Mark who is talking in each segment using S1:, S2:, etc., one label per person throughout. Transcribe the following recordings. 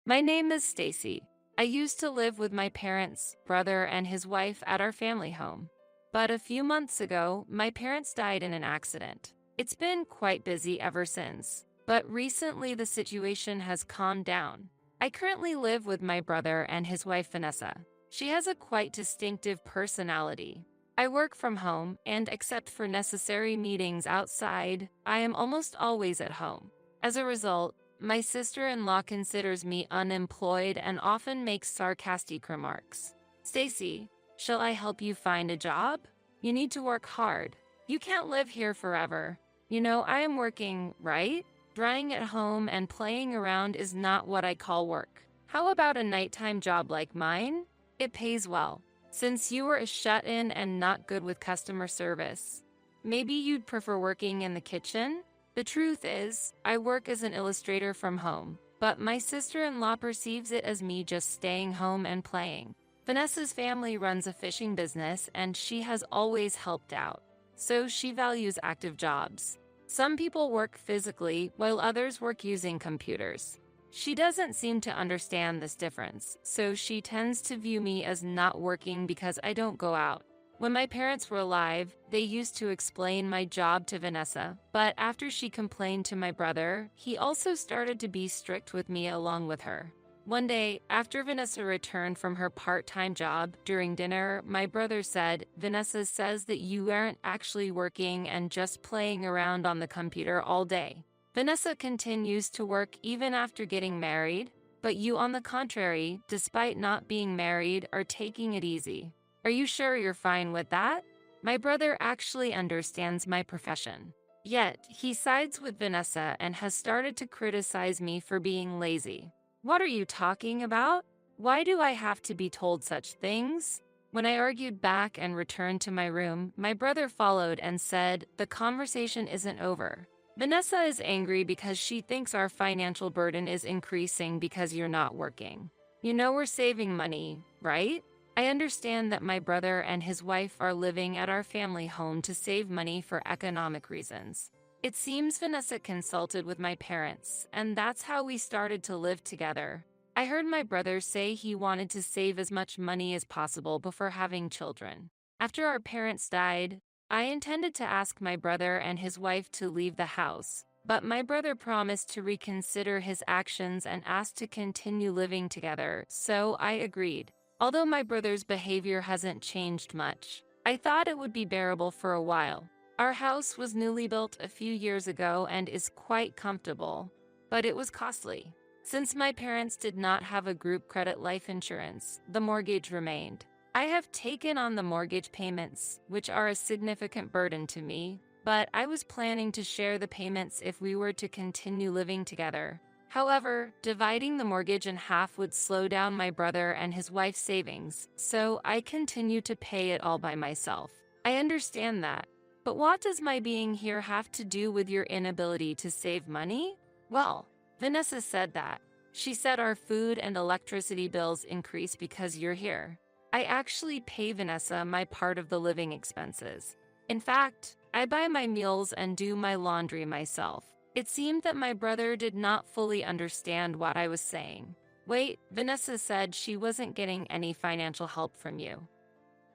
S1: My name is Stacy. I used to live with my parents, brother, and his wife at our family home. But a few months ago, my parents died in an accident. It's been quite busy ever since, but recently the situation has calmed down. I currently live with my brother and his wife Vanessa. She has a quite distinctive personality. I work from home, and except for necessary meetings outside, I am almost always at home. As a result, my sister-in-law considers me unemployed and often makes sarcastic remarks. Stacy, shall I help you find a job? You need to work hard. You can't live here forever. I am working, right? Drying at home and playing around is not what I call work. How about a nighttime job like mine? It pays well. Since you were a shut-in and not good with customer service, maybe you'd prefer working in the kitchen? The truth is, I work as an illustrator from home, but my sister-in-law perceives it as me just staying home and playing. Vanessa's family runs a fishing business and she has always helped out, so she values active jobs. Some people work physically while others work using computers. She doesn't seem to understand this difference, so she tends to view me as not working because I don't go out. When my parents were alive, they used to explain my job to Vanessa, but after she complained to my brother, he also started to be strict with me along with her. One day, after Vanessa returned from her part-time job, during dinner, my brother said, "Vanessa says that you aren't actually working and just playing around on the computer all day. Vanessa continues to work even after getting married, but you, on the contrary, despite not being married, are taking it easy. Are you sure you're fine with that?" My brother actually understands my profession. Yet, he sides with Vanessa and has started to criticize me for being lazy. What are you talking about? Why do I have to be told such things? When I argued back and returned to my room, my brother followed and said, "The conversation isn't over. Vanessa is angry because she thinks our financial burden is increasing because you're not working. We're saving money, right?" I understand that my brother and his wife are living at our family home to save money for economic reasons. It seems Vanessa consulted with my parents, and that's how we started to live together. I heard my brother say he wanted to save as much money as possible before having children. After our parents died, I intended to ask my brother and his wife to leave the house, but my brother promised to reconsider his actions and asked to continue living together, so I agreed. Although my brother's behavior hasn't changed much, I thought it would be bearable for a while. Our house was newly built a few years ago and is quite comfortable, but it was costly. Since my parents did not have a group credit life insurance, the mortgage remained. I have taken on the mortgage payments, which are a significant burden to me, but I was planning to share the payments if we were to continue living together. However, dividing the mortgage in half would slow down my brother and his wife's savings, so I continue to pay it all by myself. I understand that, but what does my being here have to do with your inability to save money? Well, Vanessa said that. She said our food and electricity bills increase because you're here. I actually pay Vanessa my part of the living expenses. In fact, I buy my meals and do my laundry myself. It seemed that my brother did not fully understand what I was saying. Wait, Vanessa said she wasn't getting any financial help from you.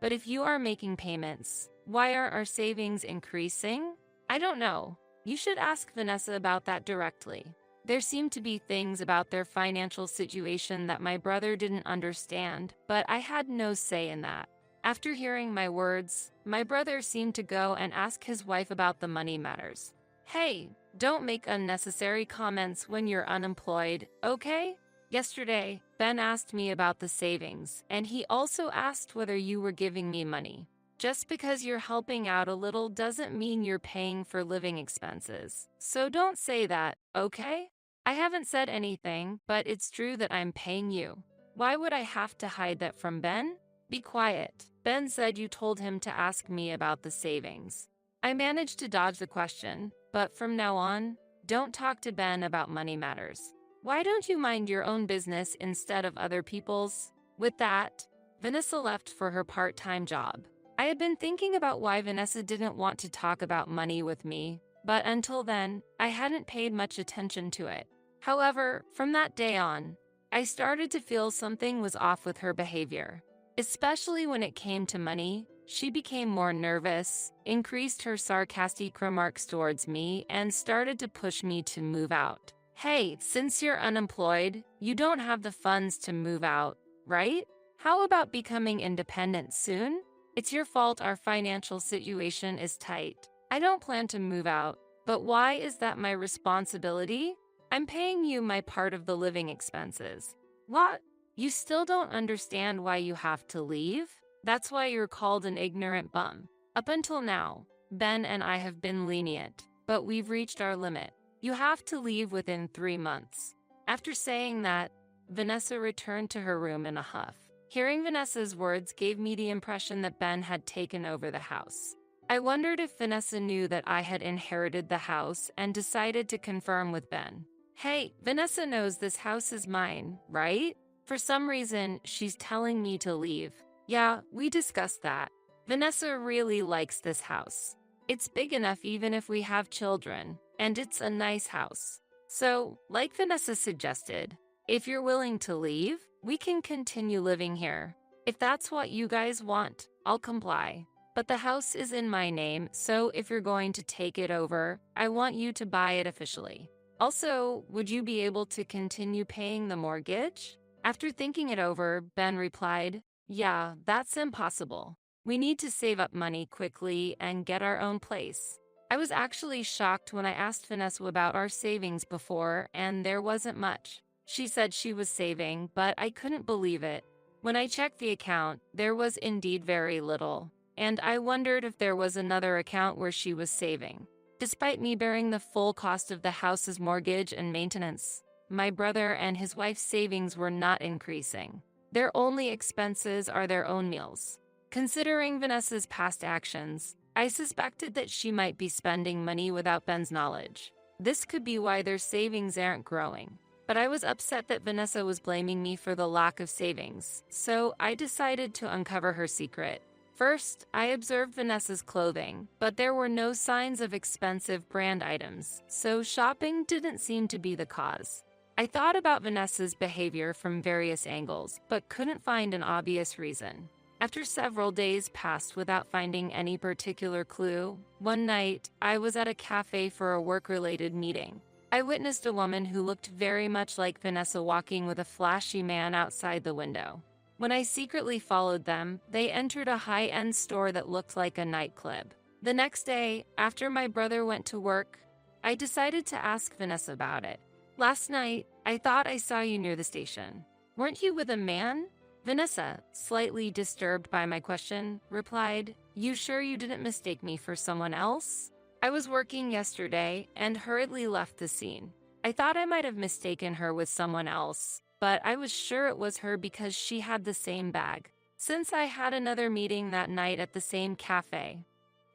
S1: But if you are making payments, why are our savings increasing? I don't know. You should ask Vanessa about that directly. There seemed to be things about their financial situation that my brother didn't understand, but I had no say in that. After hearing my words, my brother seemed to go and ask his wife about the money matters. "Hey, don't make unnecessary comments when you're unemployed, okay?" Yesterday, Ben asked me about the savings, and he also asked whether you were giving me money. Just because you're helping out a little doesn't mean you're paying for living expenses. So don't say that, okay? I haven't said anything, but it's true that I'm paying you. Why would I have to hide that from Ben? Be quiet. Ben said you told him to ask me about the savings. I managed to dodge the question, but from now on, don't talk to Ben about money matters. Why don't you mind your own business instead of other people's? With that, Vanessa left for her part-time job. I had been thinking about why Vanessa didn't want to talk about money with me, but until then, I hadn't paid much attention to it. However, from that day on, I started to feel something was off with her behavior. Especially when it came to money, she became more nervous, increased her sarcastic remarks towards me, and started to push me to move out. Hey, since you're unemployed, you don't have the funds to move out, right? How about becoming independent soon? It's your fault our financial situation is tight. I don't plan to move out, but why is that my responsibility? I'm paying you my part of the living expenses. What? You still don't understand why you have to leave? That's why you're called an ignorant bum. Up until now, Ben and I have been lenient, but we've reached our limit. You have to leave within 3 months. After saying that, Vanessa returned to her room in a huff. Hearing Vanessa's words gave me the impression that Ben had taken over the house. I wondered if Vanessa knew that I had inherited the house and decided to confirm with Ben. Hey, Vanessa knows this house is mine, right? For some reason, she's telling me to leave. Yeah, we discussed that. Vanessa really likes this house. It's big enough even if we have children, and it's a nice house. So, like Vanessa suggested, if you're willing to leave, we can continue living here. If that's what you guys want, I'll comply. But the house is in my name, so if you're going to take it over, I want you to buy it officially. Also, would you be able to continue paying the mortgage? After thinking it over, Ben replied, yeah, that's impossible. We need to save up money quickly and get our own place. I was actually shocked when I asked Vanessa about our savings before, and there wasn't much. She said she was saving, but I couldn't believe it. When I checked the account, there was indeed very little, and I wondered if there was another account where she was saving. Despite me bearing the full cost of the house's mortgage and maintenance, my brother and his wife's savings were not increasing. Their only expenses are their own meals. Considering Vanessa's past actions, I suspected that she might be spending money without Ben's knowledge. This could be why their savings aren't growing. But I was upset that Vanessa was blaming me for the lack of savings, so I decided to uncover her secret. First, I observed Vanessa's clothing, but there were no signs of expensive brand items, so shopping didn't seem to be the cause. I thought about Vanessa's behavior from various angles, but couldn't find an obvious reason. After several days passed without finding any particular clue, one night, I was at a cafe for a work-related meeting. I witnessed a woman who looked very much like Vanessa walking with a flashy man outside the window. When I secretly followed them, they entered a high-end store that looked like a nightclub. The next day, after my brother went to work, I decided to ask Vanessa about it. Last night, I thought I saw you near the station. Weren't you with a man? Vanessa, slightly disturbed by my question, replied, You sure you didn't mistake me for someone else? I was working yesterday and hurriedly left the scene. I thought I might have mistaken her with someone else, but I was sure it was her because she had the same bag. Since I had another meeting that night at the same cafe,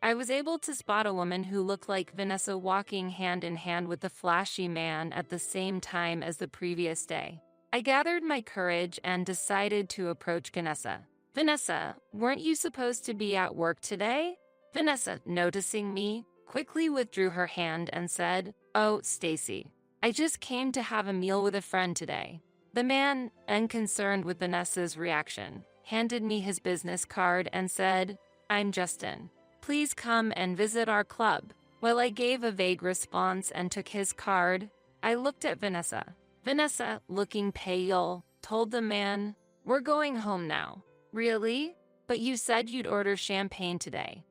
S1: I was able to spot a woman who looked like Vanessa walking hand in hand with the flashy man at the same time as the previous day. I gathered my courage and decided to approach Vanessa. Vanessa, weren't you supposed to be at work today? Vanessa, noticing me, quickly withdrew her hand and said, Oh, Stacy, I just came to have a meal with a friend today. The man, unconcerned with Vanessa's reaction, handed me his business card and said, I'm Justin. Please come and visit our club. While I gave a vague response and took his card, I looked at Vanessa. Vanessa, looking pale, told the man, We're going home now. Really? But you said you'd order champagne today.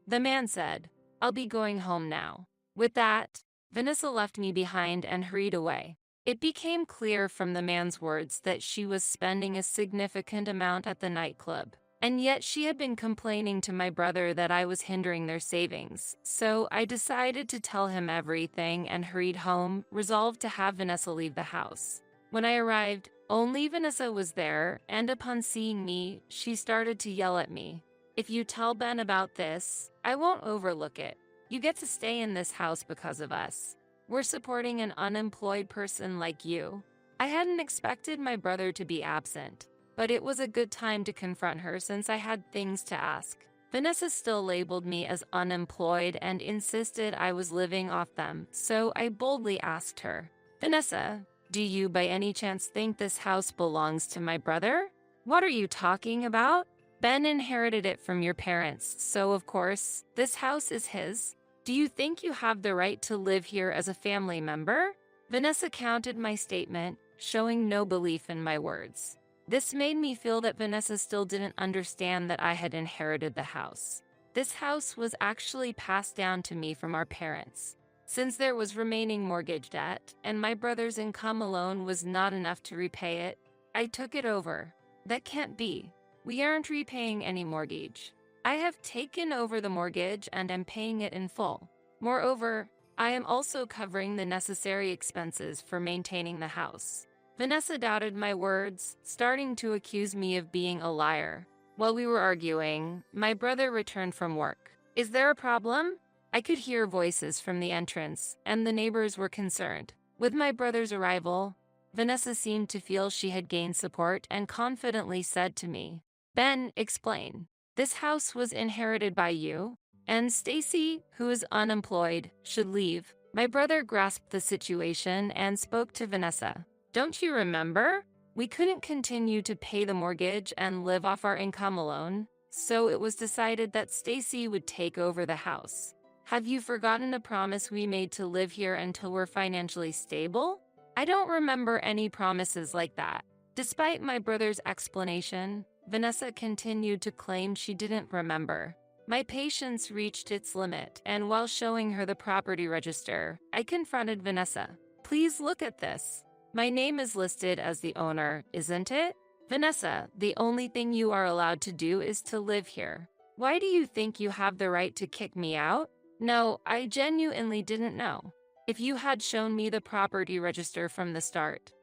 S1: The man said, I'll be going home now. With that, Vanessa left me behind and hurried away. It became clear from the man's words that she was spending a significant amount at the nightclub, and yet she had been complaining to my brother that I was hindering their savings, so I decided to tell him everything and hurried home, resolved to have Vanessa leave the house. When I arrived, only Vanessa was there, and upon seeing me, she started to yell at me. If you tell Ben about this, I won't overlook it. You get to stay in this house because of us. We're supporting an unemployed person like you. I hadn't expected my brother to be absent, but it was a good time to confront her since I had things to ask. Vanessa still labeled me as unemployed and insisted I was living off them, so I boldly asked her, Vanessa, Do you by any chance think this house belongs to my brother? What are you talking about? Ben inherited it from your parents, so of course, this house is his. Do you think you have the right to live here as a family member? Vanessa countered my statement, showing no belief in my words. This made me feel that Vanessa still didn't understand that I had inherited the house. This house was actually passed down to me from our parents. Since there was remaining mortgage debt, and my brother's income alone was not enough to repay it, I took it over. That can't be. We aren't repaying any mortgage. I have taken over the mortgage and am paying it in full. Moreover, I am also covering the necessary expenses for maintaining the house. Vanessa doubted my words, starting to accuse me of being a liar. While we were arguing, my brother returned from work. Is there a problem? I could hear voices from the entrance, and the neighbors were concerned. With my brother's arrival, Vanessa seemed to feel she had gained support and confidently said to me, "Ben, explain. This house was inherited by you, and Stacy, who is unemployed, should leave." My brother grasped the situation and spoke to Vanessa. "Don't you remember? We couldn't continue to pay the mortgage and live off our income alone, so it was decided that Stacy would take over the house. Have you forgotten a promise we made to live here until we're financially stable?" I don't remember any promises like that. Despite my brother's explanation, Vanessa continued to claim she didn't remember. My patience reached its limit, and while showing her the property register, I confronted Vanessa. "Please look at this. My name is listed as the owner, isn't it? Vanessa, the only thing you are allowed to do is to live here. Why do you think you have the right to kick me out?" No, I genuinely didn't know. If you had shown me the property register from the start,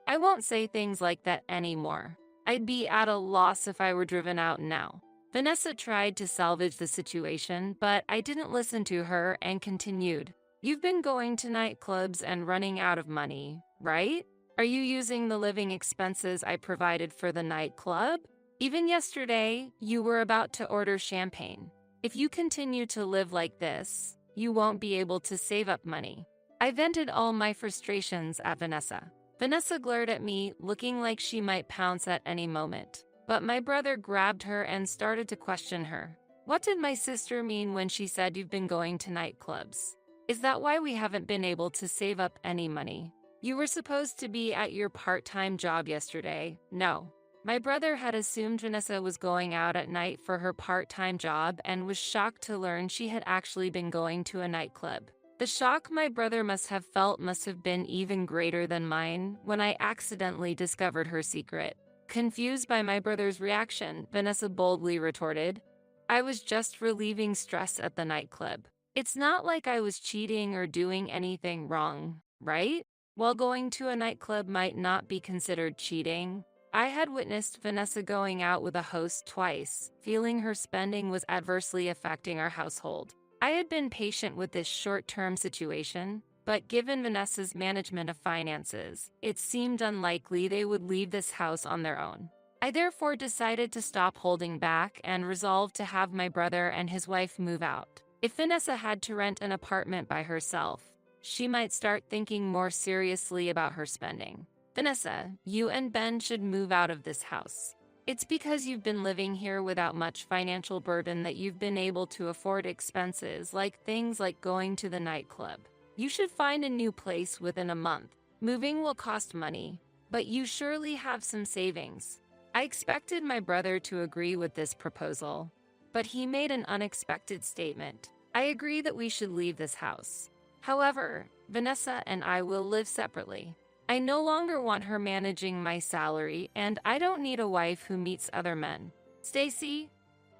S1: I won't say things like that anymore. I'd be at a loss if I were driven out now. Vanessa tried to salvage the situation, but I didn't listen to her and continued. "You've been going to nightclubs and running out of money, right? Are you using the living expenses I provided for the nightclub? Even yesterday, you were about to order champagne. If you continue to live like this, you won't be able to save up money." I vented all my frustrations at Vanessa. Vanessa glared at me, looking like she might pounce at any moment. But my brother grabbed her and started to question her. "What did my sister mean when she said you've been going to nightclubs? Is that why we haven't been able to save up any money? You were supposed to be at your part-time job yesterday." No. My brother had assumed Vanessa was going out at night for her part-time job and was shocked to learn she had actually been going to a nightclub. The shock my brother must have felt must have been even greater than mine when I accidentally discovered her secret. Confused by my brother's reaction, Vanessa boldly retorted, "I was just relieving stress at the nightclub. It's not like I was cheating or doing anything wrong, right?" While going to a nightclub might not be considered cheating, I had witnessed Vanessa going out with a host twice, feeling her spending was adversely affecting our household. I had been patient with this short-term situation, but given Vanessa's management of finances, it seemed unlikely they would leave this house on their own. I therefore decided to stop holding back and resolved to have my brother and his wife move out. If Vanessa had to rent an apartment by herself, she might start thinking more seriously about her spending. "Vanessa, you and Ben should move out of this house. It's because you've been living here without much financial burden that you've been able to afford expenses like things like going to the nightclub. You should find a new place within a month. Moving will cost money, but you surely have some savings." I expected my brother to agree with this proposal, but he made an unexpected statement. "I agree that we should leave this house. However, Vanessa and I will live separately. I no longer want her managing my salary, and I don't need a wife who meets other men. Stacy,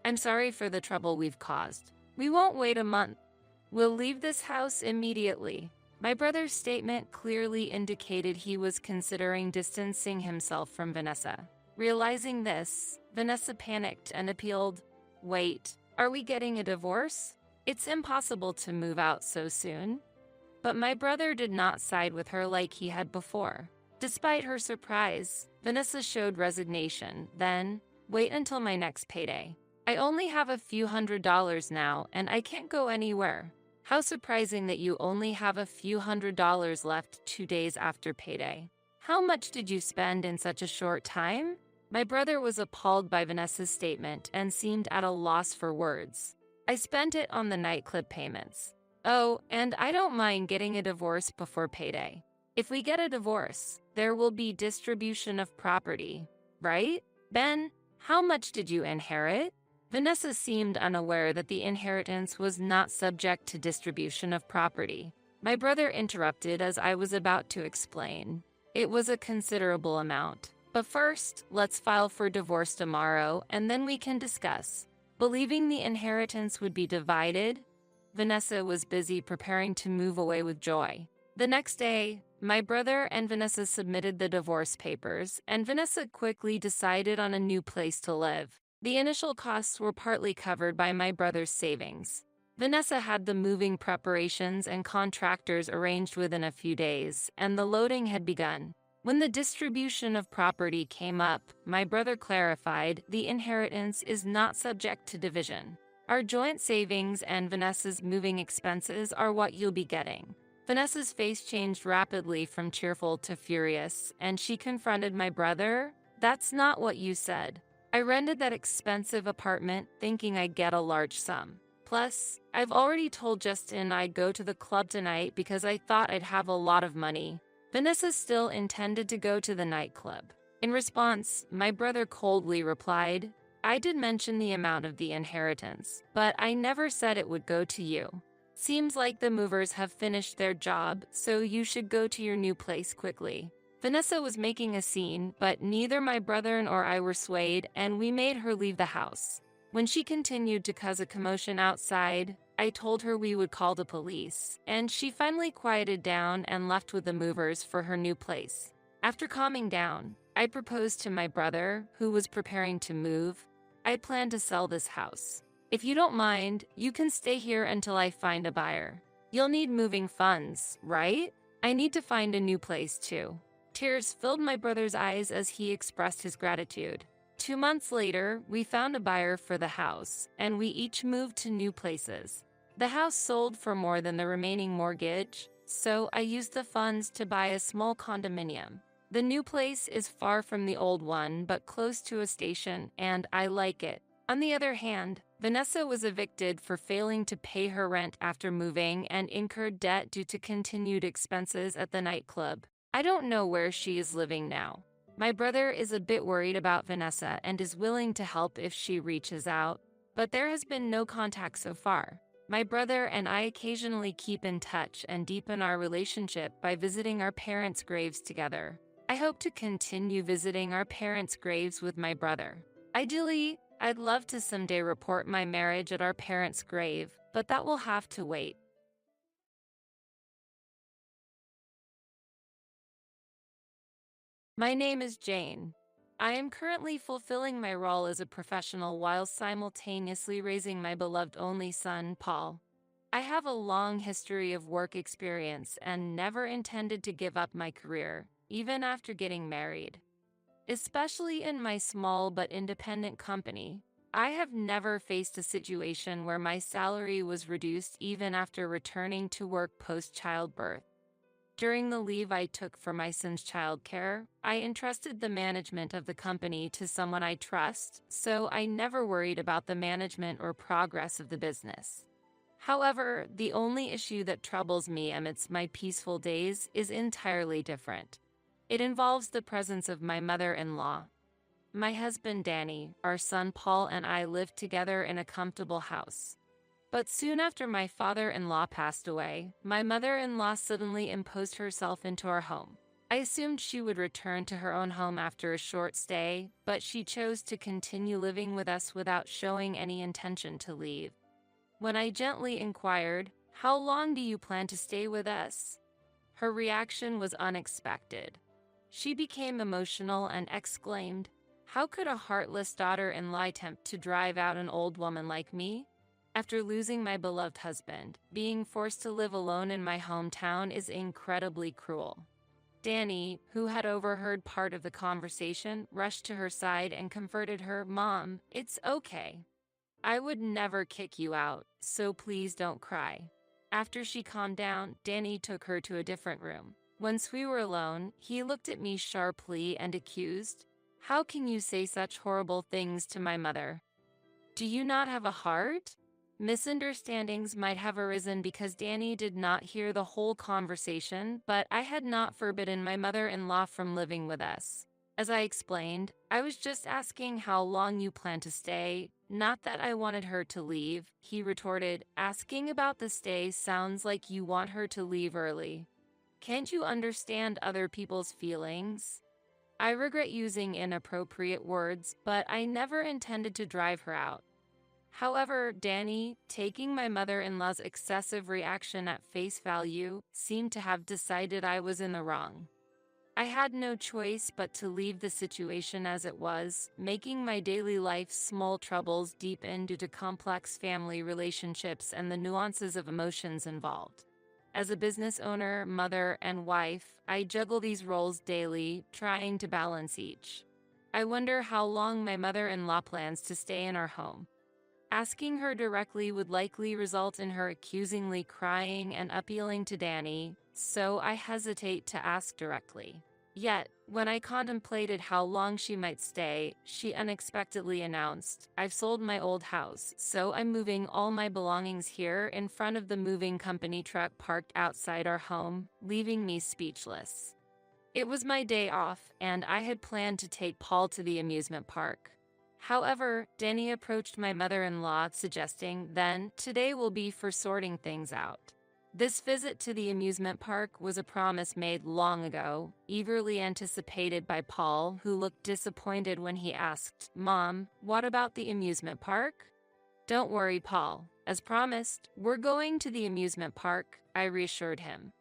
S1: I'm sorry for the trouble we've caused. We won't wait a month. We'll leave this house immediately." My brother's statement clearly indicated he was considering distancing himself from Vanessa. Realizing this, Vanessa panicked and appealed, "Wait, are we getting a divorce? It's impossible to move out so soon." But my brother did not side with her like he had before. Despite her surprise, Vanessa showed resignation. Then, "Wait until my next payday. I only have a few $100s now, and I can't go anywhere. How surprising that you only have a few $100s left 2 days after payday. How much did you spend in such a short time? My brother was appalled by Vanessa's statement and seemed at a loss for words. I spent it on the nightclub payments. Oh, and I don't mind getting a divorce before payday. If we get a divorce, there will be distribution of property, right? Ben, how much did you inherit? Vanessa seemed unaware that the inheritance was not subject to distribution of property. My brother interrupted as I was about to explain. It was a considerable amount. But first, let's file for divorce tomorrow, and then we can discuss. Believing the inheritance would be divided, Vanessa was busy preparing to move away with joy. The next day, my brother and Vanessa submitted the divorce papers, and Vanessa quickly decided on a new place to live. The initial costs were partly covered by my brother's savings. Vanessa had the moving preparations and contractors arranged within a few days, and the loading had begun. When the distribution of property came up, my brother clarified the inheritance is not subject to division. Our joint savings and Vanessa's moving expenses are what you'll be getting. Vanessa's face changed rapidly from cheerful to furious, and she confronted my brother. That's not what you said. I rented that expensive apartment thinking I'd get a large sum. Plus, I've already told Justin I'd go to the club tonight because I thought I'd have a lot of money. Vanessa still intended to go to the nightclub. In response, my brother coldly replied, I did mention the amount of the inheritance, but I never said it would go to you. Seems like the movers have finished their job, so you should go to your new place quickly. Vanessa was making a scene, but neither my brother nor I were swayed, and we made her leave the house. When she continued to cause a commotion outside, I told her we would call the police, and she finally quieted down and left with the movers for her new place. After calming down, I proposed to my brother, who was preparing to move, I plan to sell this house. If you don't mind, you can stay here until I find a buyer. You'll need moving funds, right? I need to find a new place too. Tears filled my brother's eyes as he expressed his gratitude. 2 months later, we found a buyer for the house, and we each moved to new places. The house sold for more than the remaining mortgage, so I used the funds to buy a small condominium. The new place is far from the old one, but close to a station, and I like it. On the other hand, Vanessa was evicted for failing to pay her rent after moving and incurred debt due to continued expenses at the nightclub. I don't know where she is living now. My brother is a bit worried about Vanessa and is willing to help if she reaches out, but there has been no contact so far. My brother and I occasionally keep in touch and deepen our relationship by visiting our parents' graves together. I hope to continue visiting our parents' graves with my brother. Ideally, I'd love to someday report my marriage at our parents' grave, but that will have to wait. My name is Jane. I am currently fulfilling my role as a professional while simultaneously raising my beloved only son, Paul. I have a long history of work experience and never intended to give up my career, even after getting married. Especially in my small but independent company, I have never faced a situation where my salary was reduced even after returning to work post-childbirth. During the leave I took for my son's childcare, I entrusted the management of the company to someone I trust, so I never worried about the management or progress of the business. However, the only issue that troubles me amidst my peaceful days is entirely different. It involves the presence of my mother-in-law. My husband Danny, our son Paul, and I lived together in a comfortable house. But soon after my father-in-law passed away, my mother-in-law suddenly imposed herself into our home. I assumed she would return to her own home after a short stay, but she chose to continue living with us without showing any intention to leave. When I gently inquired, "How long do you plan to stay with us?" her reaction was unexpected. She became emotional and exclaimed, "How could a heartless daughter-in-law attempt to drive out an old woman like me? After losing my beloved husband, being forced to live alone in my hometown is incredibly cruel." Danny, who had overheard part of the conversation, rushed to her side and comforted her. "Mom, it's okay. I would never kick you out, so please don't cry." After she calmed down, Danny took her to a different room. Once we were alone, he looked at me sharply and accused, "How can you say such horrible things to my mother? Do you not have a heart?" Misunderstandings might have arisen because Danny did not hear the whole conversation, but I had not forbidden my mother-in-law from living with us. As I explained, I was just asking how long you plan to stay, not that I wanted her to leave. He retorted, "Asking about the stay sounds like you want her to leave early. Can't you understand other people's feelings?" I regret using inappropriate words, but I never intended to drive her out. However, Danny, taking my mother-in-law's excessive reaction at face value, seemed to have decided I was in the wrong. I had no choice but to leave the situation as it was, making my daily life small troubles deepen due to complex family relationships and the nuances of emotions involved. As a business owner, mother, and wife, I juggle these roles daily, trying to balance each. I wonder how long my mother-in-law plans to stay in our home. Asking her directly would likely result in her accusingly crying and appealing to Danny, so I hesitate to ask directly. Yet, when I contemplated how long she might stay, she unexpectedly announced, "I've sold my old house, so I'm moving all my belongings here," in front of the moving company truck parked outside our home, leaving me speechless. It was my day off, and I had planned to take Paul to the amusement park. However, Danny approached my mother-in-law, suggesting, "Then, today will be for sorting things out." This visit to the amusement park was a promise made long ago, eagerly anticipated by Paul, who looked disappointed when he asked, "Mom, what about the amusement park?" "Don't worry, Paul. As promised, we're going to the amusement park," I reassured him.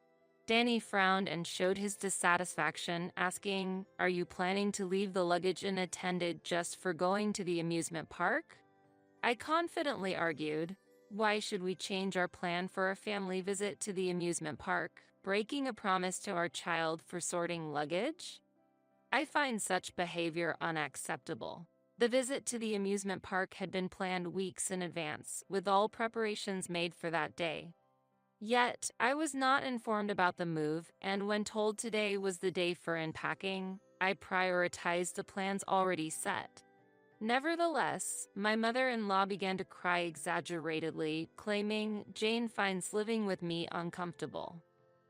S1: Danny frowned and showed his dissatisfaction, asking, "Are you planning to leave the luggage unattended just for going to the amusement park?" I confidently argued, "Why should we change our plan for a family visit to the amusement park, breaking a promise to our child for sorting luggage?" I find such behavior unacceptable. The visit to the amusement park had been planned weeks in advance, with all preparations made for that day. Yet, I was not informed about the move, and when told today was the day for unpacking, I prioritized the plans already set. Nevertheless, my mother-in-law began to cry exaggeratedly, claiming Jane finds living with me uncomfortable.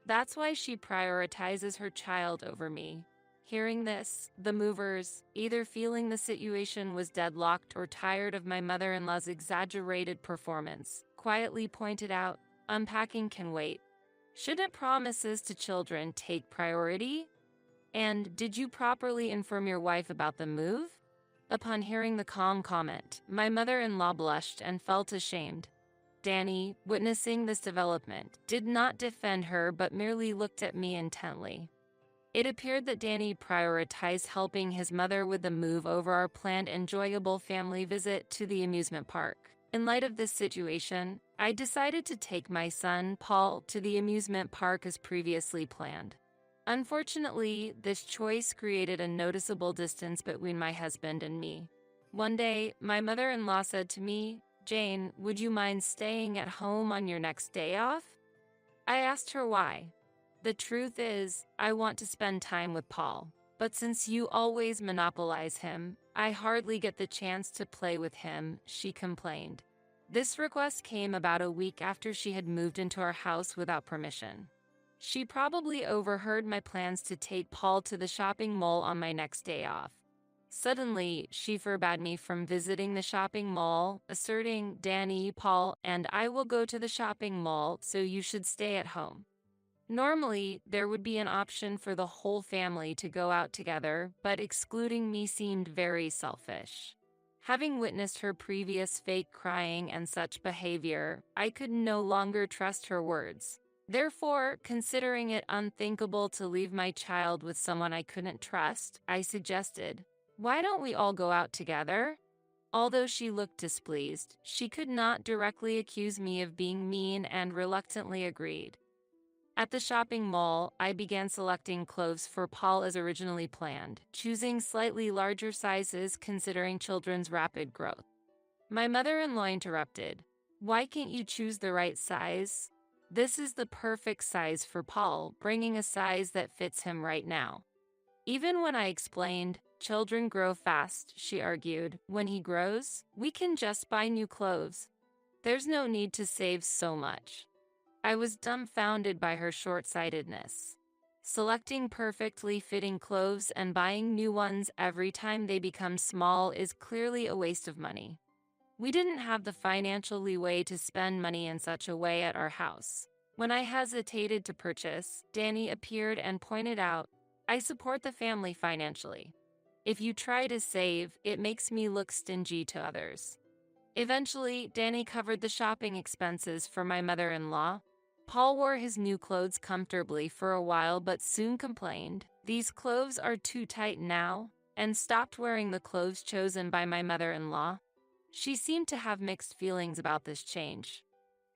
S1: That's why she prioritizes her child over me. Hearing this, the movers, either feeling the situation was deadlocked or tired of my mother-in-law's exaggerated performance, quietly pointed out, "Unpacking can wait. Shouldn't promises to children take priority? And did you properly inform your wife about the move?" Upon hearing the calm comment, my mother-in-law blushed and felt ashamed. Danny, witnessing this development, did not defend her but merely looked at me intently. It appeared that Danny prioritized helping his mother with the move over our planned enjoyable family visit to the amusement park. In light of this situation, I decided to take my son, Paul, to the amusement park as previously planned. Unfortunately, this choice created a noticeable distance between my husband and me. One day, my mother-in-law said to me, "Jane, would you mind staying at home on your next day off?" I asked her why. "The truth is, I want to spend time with Paul, but since you always monopolize him, I hardly get the chance to play with him," she complained. This request came about a week after she had moved into our house without permission. She probably overheard my plans to take Paul to the shopping mall on my next day off. Suddenly, she forbade me from visiting the shopping mall, asserting, "Danny, Paul, and I will go to the shopping mall, so you should stay at home." Normally, there would be an option for the whole family to go out together, but excluding me seemed very selfish. Having witnessed her previous fake crying and such behavior, I could no longer trust her words. Therefore, considering it unthinkable to leave my child with someone I couldn't trust, I suggested, "Why don't we all go out together?" Although she looked displeased, she could not directly accuse me of being mean and reluctantly agreed. At the shopping mall, I began selecting clothes for Paul as originally planned, choosing slightly larger sizes considering children's rapid growth. My mother-in-law interrupted, "Why can't you choose the right size? This is the perfect size for Paul, bringing a size that fits him right now. Even when I explained, children grow fast, she argued. When he grows, we can just buy new clothes. There's no need to save so much. I was dumbfounded by her short-sightedness. Selecting perfectly fitting clothes and buying new ones every time they become small is clearly a waste of money. We didn't have the financial leeway to spend money in such a way at our house. When I hesitated to purchase, Danny appeared and pointed out, I support the family financially. If you try to save, it makes me look stingy to others. Eventually, Danny covered the shopping expenses for my mother-in-law. Paul wore his new clothes comfortably for a while but soon complained, these clothes are too tight now, and stopped wearing the clothes chosen by my mother-in-law. She seemed to have mixed feelings about this change.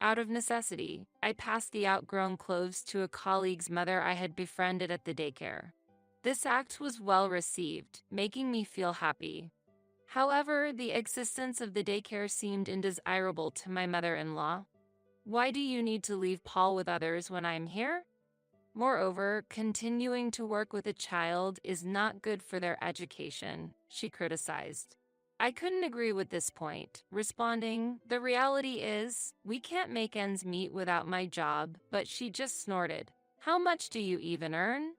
S1: Out of necessity, I passed the outgrown clothes to a colleague's mother I had befriended at the daycare. This act was well received, making me feel happy. However, the existence of the daycare seemed undesirable to my mother-in-law. Why do you need to leave Paul with others when I'm here? Moreover, continuing to work with a child is not good for their education, she criticized. I couldn't agree with this point, responding, the reality is, we can't make ends meet without my job, but she just snorted. How much do you even earn?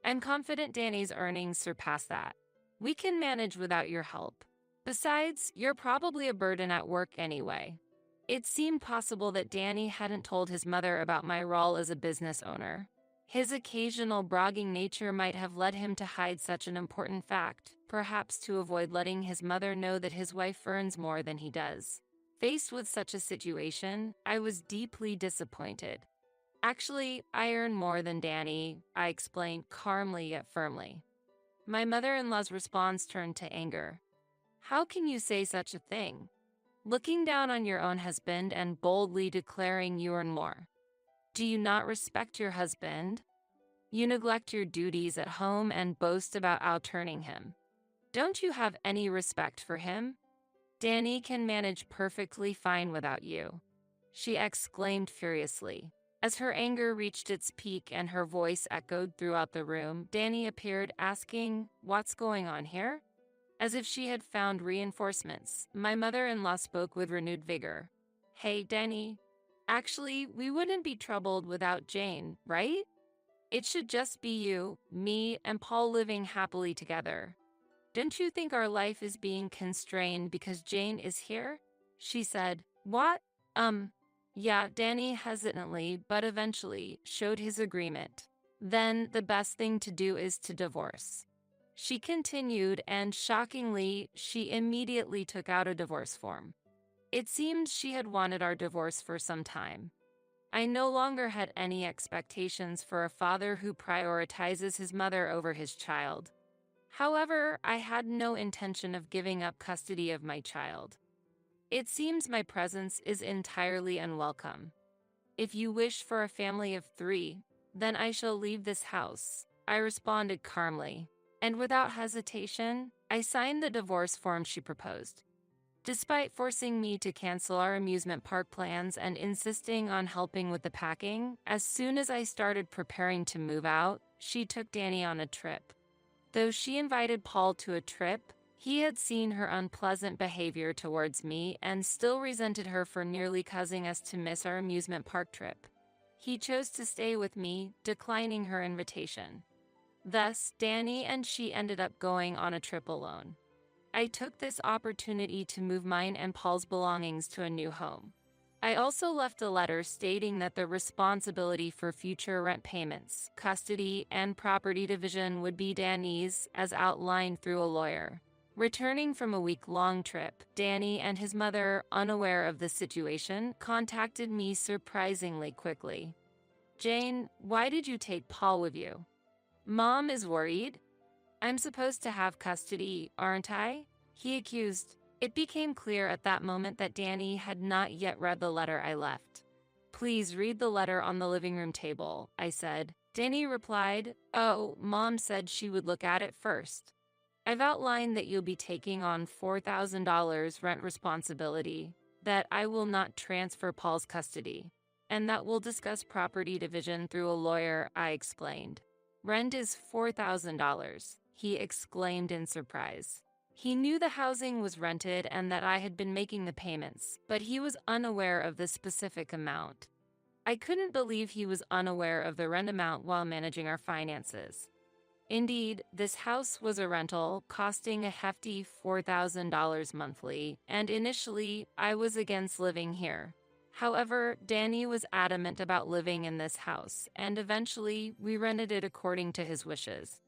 S1: I'm confident Danny's earnings surpass that. We can manage without your help. Besides, you're probably a burden at work anyway. It seemed possible that Danny hadn't told his mother about my role as a business owner. His occasional bragging nature might have led him to hide such an important fact, perhaps to avoid letting his mother know that his wife earns more than he does. Faced with such a situation, I was deeply disappointed. Actually, I earn more than Danny, I explained calmly yet firmly. My mother-in-law's response turned to anger. How can you say such a thing? Looking down on your own husband and boldly declaring you earn more. Do you not respect your husband? You neglect your duties at home and boast about out-earning him. Don't you have any respect for him? Danny can manage perfectly fine without you, she exclaimed furiously. As her anger reached its peak and her voice echoed throughout the room, Danny appeared, asking, what's going on here? As if she had found reinforcements, my mother-in-law spoke with renewed vigor. Hey, Danny. Actually, we wouldn't be troubled without Jane, right? It should just be you, me, and Paul living happily together. Don't you think our life is being constrained because Jane is here? She said. What? Yeah, Danny hesitantly, but eventually, showed his agreement. Then, the best thing to do is to divorce. She continued, and shockingly, she immediately took out a divorce form. It seemed she had wanted our divorce for some time. I no longer had any expectations for a father who prioritizes his mother over his child. However, I had no intention of giving up custody of my child. It seems my presence is entirely unwelcome. If you wish for a family of 3, then I shall leave this house, I responded calmly. And without hesitation, I signed the divorce form she proposed. Despite forcing me to cancel our amusement park plans and insisting on helping with the packing, as soon as I started preparing to move out, she took Danny on a trip. Though she invited Paul to a trip, he had seen her unpleasant behavior towards me and still resented her for nearly causing us to miss our amusement park trip. He chose to stay with me, declining her invitation. Thus, Danny and she ended up going on a trip alone. I took this opportunity to move mine and Paul's belongings to a new home. I also left a letter stating that the responsibility for future rent payments, custody, and property division would be Danny's, as outlined through a lawyer. Returning from a week-long trip, Danny and his mother, unaware of the situation, contacted me surprisingly quickly. Jane, why did you take Paul with you? Mom is worried. I'm supposed to have custody, aren't I? He accused. It became clear at that moment that Danny had not yet read the letter I left. Please read the letter on the living room table, I said. Danny replied, oh, Mom said she would look at it first. I've outlined that you'll be taking on $4,000 rent responsibility, that I will not transfer Paul's custody. and that we'll discuss property division through a lawyer, I explained. Rent is $4,000, he exclaimed in surprise. He knew the housing was rented and that I had been making the payments, but he was unaware of the specific amount. I couldn't believe he was unaware of the rent amount while managing our finances. Indeed, this house was a rental, costing a hefty $4,000 monthly, and initially, I was against living here. However, Danny was adamant about living in this house, and eventually, we rented it according to his wishes.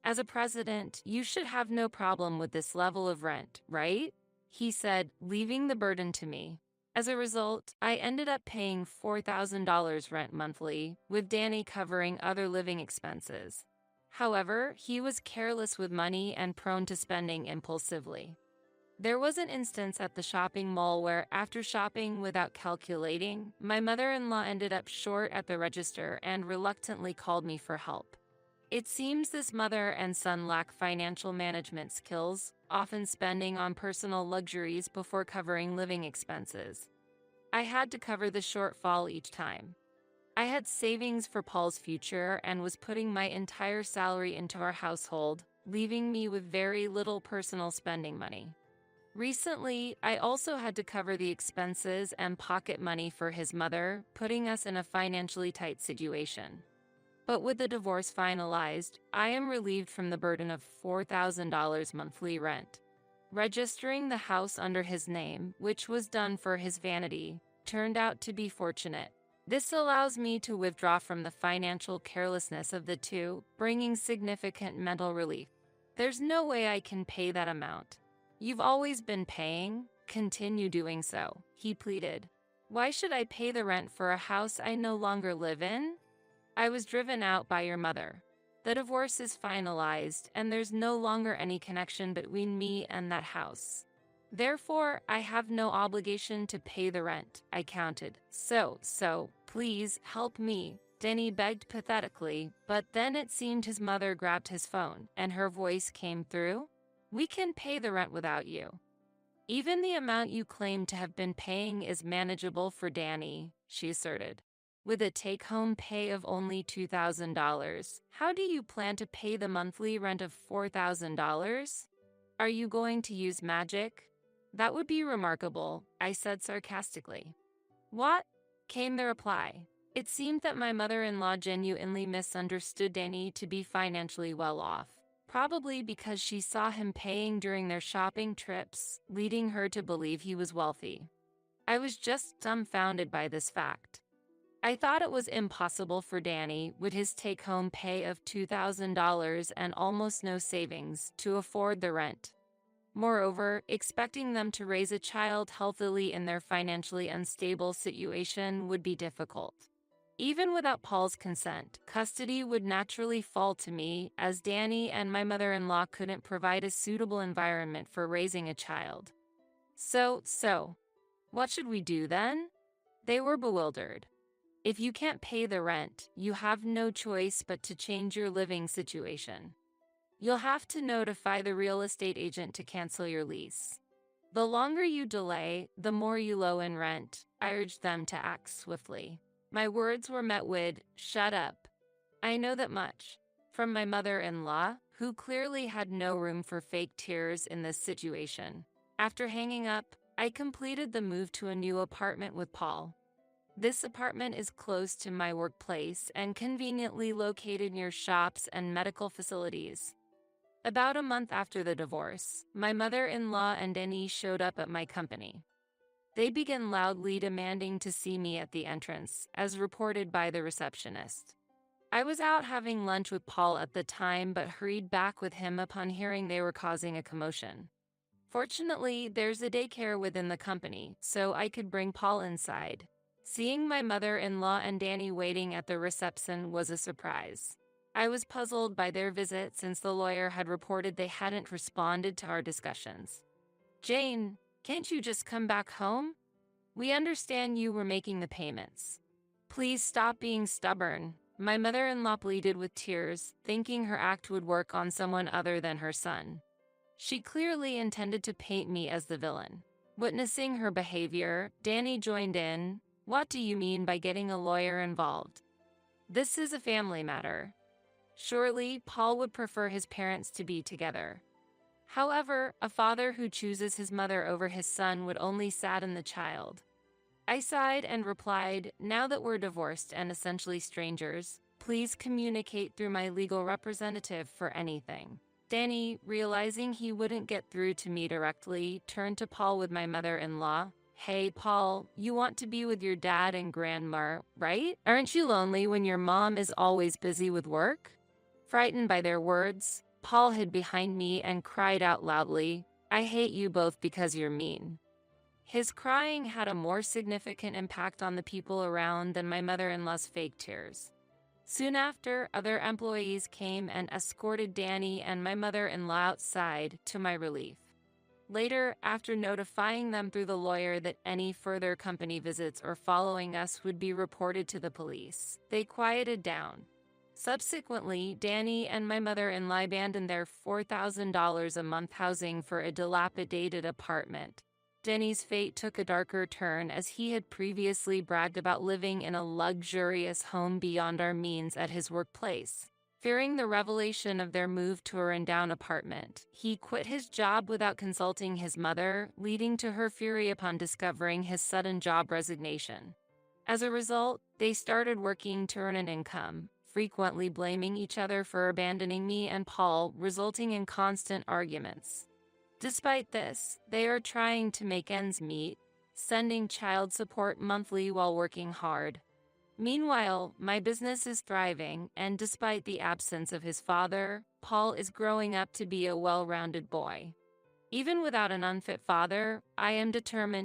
S1: As a president, you should have no problem with this level of rent, right? He said, leaving the burden to me. As a result, I ended up paying $4,000 rent monthly, with Danny covering other living expenses. However, he was careless with money and prone to spending impulsively. There was an instance at the shopping mall where, after shopping without calculating, my mother-in-law ended up short at the register and reluctantly called me for help. It seems this mother and son lack financial management skills, often spending on personal luxuries before covering living expenses. I had to cover the shortfall each time. I had savings for Paul's future and was putting my entire salary into our household, leaving me with very little personal spending money. Recently, I also had to cover the expenses and pocket money for his mother, putting us in a financially tight situation. But with the divorce finalized, I am relieved from the burden of $4,000 monthly rent. Registering the house under his name, which was done for his vanity, turned out to be fortunate. This allows me to withdraw from the financial carelessness of the two, bringing significant mental relief. There's no way I can pay that amount. You've always been paying, continue doing so, he pleaded. Why should I pay the rent for a house I no longer live in? I was driven out by your mother. The divorce is finalized, and there's no longer any connection between me and that house. Therefore, I have no obligation to pay the rent, I counted. So, please help me, Denny begged pathetically, but then it seemed his mother grabbed his phone, and her voice came through. We can pay the rent without you. Even the amount you claim to have been paying is manageable for Danny, she asserted. With a take-home pay of only $2,000, how do you plan to pay the monthly rent of $4,000? Are you going to use magic? That would be remarkable, I said sarcastically. What? Came the reply. It seemed that my mother-in-law genuinely misunderstood Danny to be financially well off, probably because she saw him paying during their shopping trips, leading her to believe he was wealthy. I was just dumbfounded by this fact. I thought it was impossible for Danny, with his take-home pay of $2,000 and almost no savings, to afford the rent. Moreover, expecting them to raise a child healthily in their financially unstable situation would be difficult. Even without Paul's consent, custody would naturally fall to me, as Danny and my mother-in-law couldn't provide a suitable environment for raising a child. So, what should we do then? They were bewildered. If you can't pay the rent, you have no choice but to change your living situation. You'll have to notify the real estate agent to cancel your lease. The longer you delay, the more you low in rent, I urged them to act swiftly. My words were met with, "Shut up. I know that much," from my mother-in-law, who clearly had no room for fake tears in this situation. After hanging up, I completed the move to a new apartment with Paul. This apartment is close to my workplace and conveniently located near shops and medical facilities. About a month after the divorce, my mother-in-law and Denny showed up at my company. They began loudly demanding to see me at the entrance, as reported by the receptionist. I was out having lunch with Paul at the time but hurried back with him upon hearing they were causing a commotion. Fortunately, there's a daycare within the company, so I could bring Paul inside. Seeing my mother-in-law and Danny waiting at the reception was a surprise. I was puzzled by their visit since the lawyer had reported they hadn't responded to our discussions. "Jane, can't you just come back home? We understand you were making the payments. Please stop being stubborn," my mother-in-law pleaded with tears, thinking her act would work on someone other than her son. She clearly intended to paint me as the villain. Witnessing her behavior, Danny joined in, What do you mean by getting a lawyer involved? This is a family matter. Surely, Paul would prefer his parents to be together. However, a father who chooses his mother over his son would only sadden the child. I sighed and replied, now that we're divorced and essentially strangers, please communicate through my legal representative for anything. Danny, realizing he wouldn't get through to me directly, turned to Paul with my mother-in-law. Hey, Paul, you want to be with your dad and grandma, right? Aren't you lonely when your mom is always busy with work? Frightened by their words, Paul hid behind me and cried out loudly, I hate you both because you're mean. His crying had a more significant impact on the people around than my mother-in-law's fake tears. Soon after, other employees came and escorted Danny and my mother-in-law outside, to my relief. Later, after notifying them through the lawyer that any further company visits or following us would be reported to the police, they quieted down. Subsequently, Danny and my mother-in-law abandoned their $4,000 a month housing for a dilapidated apartment. Danny's fate took a darker turn as he had previously bragged about living in a luxurious home beyond our means at his workplace. Fearing the revelation of their move to a rundown apartment, he quit his job without consulting his mother, leading to her fury upon discovering his sudden job resignation. As a result, they started working to earn an income, frequently blaming each other for abandoning me and Paul, resulting in constant arguments. Despite this, they are trying to make ends meet, sending child support monthly while working hard. Meanwhile, my business is thriving, and despite the absence of his father, Paul is growing up to be a well-rounded boy. Even without an unfit father, I am determined